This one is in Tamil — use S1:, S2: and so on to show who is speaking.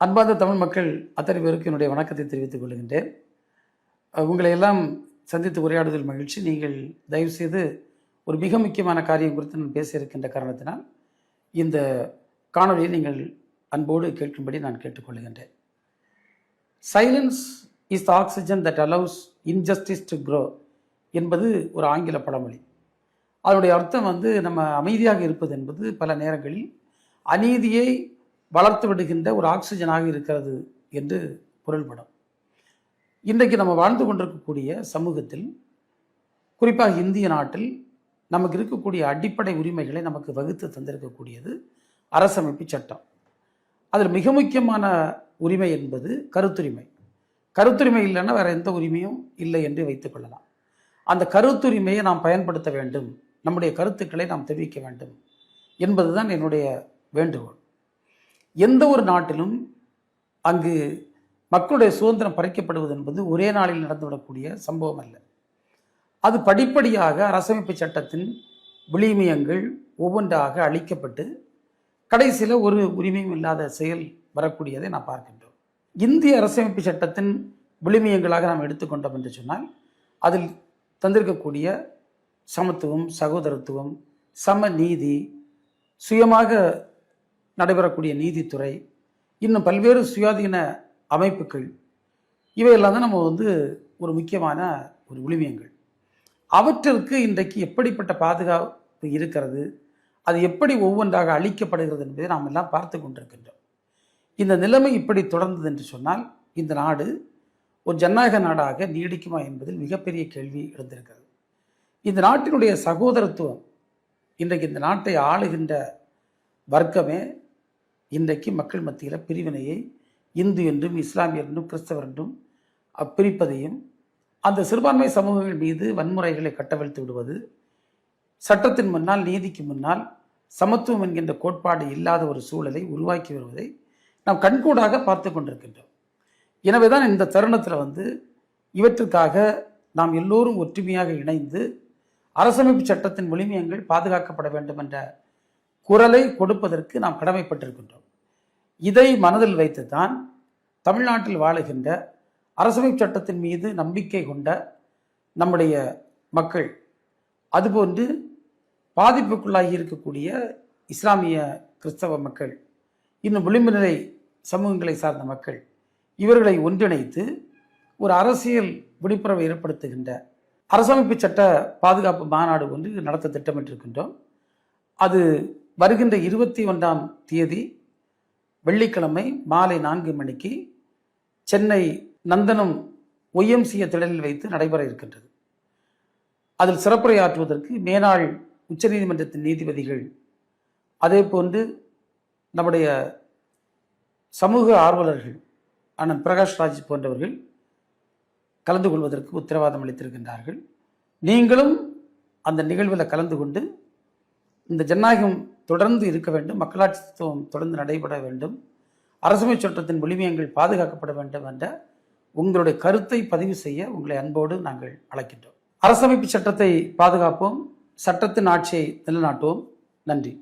S1: அன்பார்ந்த தமிழ் மக்கள் அத்தனை பேருக்கு என்னுடைய வணக்கத்தை தெரிவித்துக் கொள்கின்றேன். உங்களை எல்லாம் சந்தித்து உரையாடுதல் மகிழ்ச்சி. நீங்கள் தயவுசெய்து ஒரு மிக முக்கியமான காரியம் குறித்து நான் பேச இருக்கின்ற காரணத்தினால் இந்த காணொலியை நீங்கள் அன்போடு கேட்கும்படி நான் கேட்டுக்கொள்கின்றேன். Silence is the oxygen that allows injustice to grow என்பது ஒரு ஆங்கில பழமொழி. அதனுடைய அர்த்தம் நம்ம அமைதியாக இருப்பது என்பது பல நேரங்களில் அநீதியை வளர்த்து விடுகின்ற ஒரு ஆக்சிஜனாக இருக்கிறது என்று பொருள்படும். இன்றைக்கு நம்ம வாழ்ந்து கொண்டிருக்கக்கூடிய சமூகத்தில், குறிப்பாக இந்திய நாட்டில் நமக்கு இருக்கக்கூடிய அடிப்படை உரிமைகளை நமக்கு வகுத்து தந்திருக்கக்கூடியது அரசமைப்பு சட்டம். அதில் மிக முக்கியமான உரிமை என்பது கருத்துரிமை. கருத்துரிமை இல்லைன்னா வேற எந்த உரிமையும் இல்லை என்று வைத்துக் கொள்ளலாம். அந்த கருத்துரிமையை நாம் பயன்படுத்த வேண்டும், நம்முடைய கருத்துக்களை நாம் தெரிவிக்க வேண்டும் என்பதுதான் என்னுடைய வேண்டுகோள். எந்த ஒரு நாட்டிலும் அங்கு மக்களுடைய சுதந்திரம் பறிக்கப்படுவது என்பது ஒரே நாளில் நடந்துவிடக்கூடிய சம்பவம் அல்ல. அது படிப்படியாக அரசமைப்பு சட்டத்தின் விளிமியங்கள் ஒவ்வொன்றாக அளிக்கப்பட்டு கடைசியில் ஒரு உரிமையும் இல்லாத செயல் வரக்கூடியதை நாம் பார்க்கின்றோம். இந்திய அரசமைப்பு சட்டத்தின் விளிமியங்களாக நாம் எடுத்துக்கொண்டோம் என்று சொன்னால் அதில் தந்திருக்கக்கூடிய சமத்துவம், சகோதரத்துவம், சமநீதி, சுயமாக நடைபெறக்கூடிய நீதித்துறை, இன்னும் பல்வேறு சுயாதீன அமைப்புகள், இவையெல்லாம் தான் நம்ம ஒரு முக்கியமான ஒரு விழுமியங்கள். அவற்றிற்கு இன்றைக்கு எப்படிப்பட்ட பாதுகாப்பு இருக்கிறது, அது எப்படி ஒவ்வொன்றாக அளிக்கப்படுகிறது என்பதை நாம் எல்லாம் பார்த்து கொண்டிருக்கின்றோம். இந்த நிலைமை இப்படி தொடர்ந்தது என்று சொன்னால் இந்த நாடு ஒரு ஜனநாயக நாடாக நீடிக்குமா என்பதில் மிகப்பெரிய கேள்வி எழுந்திருக்கிறது. இந்த நாட்டினுடைய சகோதரத்துவம், இன்றைக்கு இந்த நாட்டை ஆளுகின்ற வர்க்கமே இன்றைக்கு மக்கள் மத்தியில் பிரிவினையை இந்து என்றும் இஸ்லாமியர் என்றும் கிறிஸ்தவர் என்றும் பிரிப்பதையும், அந்த சிறுபான்மை சமூகங்கள் மீது வன்முறைகளை கட்டவிழ்த்து விடுவது, சட்டத்தின் முன்னால் நீதிக்கு முன்னால் சமத்துவம் என்கின்ற கோட்பாடு இல்லாத ஒரு சூழலை உருவாக்கி வருவதை நாம் கண்கூடாக பார்த்து கொண்டிருக்கின்றோம். எனவே தான் இந்த தருணத்தில் இவற்றுக்காக நாம் எல்லோரும் ஒற்றுமையாக இணைந்து அரசமைப்பு சட்டத்தின் விழுமியங்கள் பாதுகாக்கப்பட வேண்டும் என்ற குரலை கொடுப்பதற்கு நாம் கடமைப்பட்டிருக்கின்றோம். இதை மனதில் வைத்துத்தான் தமிழ்நாட்டில் வாழுகின்ற அரசமைப்பு சட்டத்தின் மீது நம்பிக்கை கொண்ட நம்முடைய மக்கள், அதுபோன்று பாதிப்புக்குள்ளாகி இருக்கக்கூடிய இஸ்லாமிய கிறிஸ்தவ மக்கள், இன்னும் விளிம்பு நிலை சமூகங்களை சார்ந்த மக்கள், இவர்களை ஒன்றிணைத்து ஒரு அரசியல் விழிப்புணர்வை ஏற்படுத்துகின்ற அரசமைப்பு சட்ட பாதுகாப்பு மாநாடு ஒன்று நடத்த திட்டமிட்டிருக்கின்றோம். அது வருகின்ற 21ஆம் தேதி வெள்ளிக்கிழமை மாலை 4 மணிக்கு சென்னை நந்தனம் ஒய்எம்சிஏ திடலில் வைத்து நடைபெற இருக்கின்றது. அதில் சிறப்புரையாற்றுவதற்கு மேனாள் உச்சநீதிமன்றத்தின் நீதிபதிகள், அதே போன்று நம்முடைய சமூக ஆர்வலர்கள் அண்ணன் பிரகாஷ் ராஜ் போன்றவர்கள் கலந்து கொள்வதற்கு உத்தரவாதம் அளித்திருக்கின்றார்கள். நீங்களும் அந்த நிகழ்வில் கலந்து கொண்டு இந்த ஜனநாயகம் தொடர்ந்து இருக்க வேண்டும், மக்களாட்சி தத்துவம் தொடர்ந்து நடைபெற வேண்டும், அரசமைப்பு சட்டத்தின் விழுமியங்கள் பாதுகாக்கப்பட வேண்டும் என்ற உங்களுடைய கருத்தை பதிவு செய்ய உங்களை அன்போடு நாங்கள் அழைக்கின்றோம். அரசமைப்பு சட்டத்தை பாதுகாப்போம், சட்டத்தின் ஆட்சியை நிலைநாட்டுவோம். நன்றி.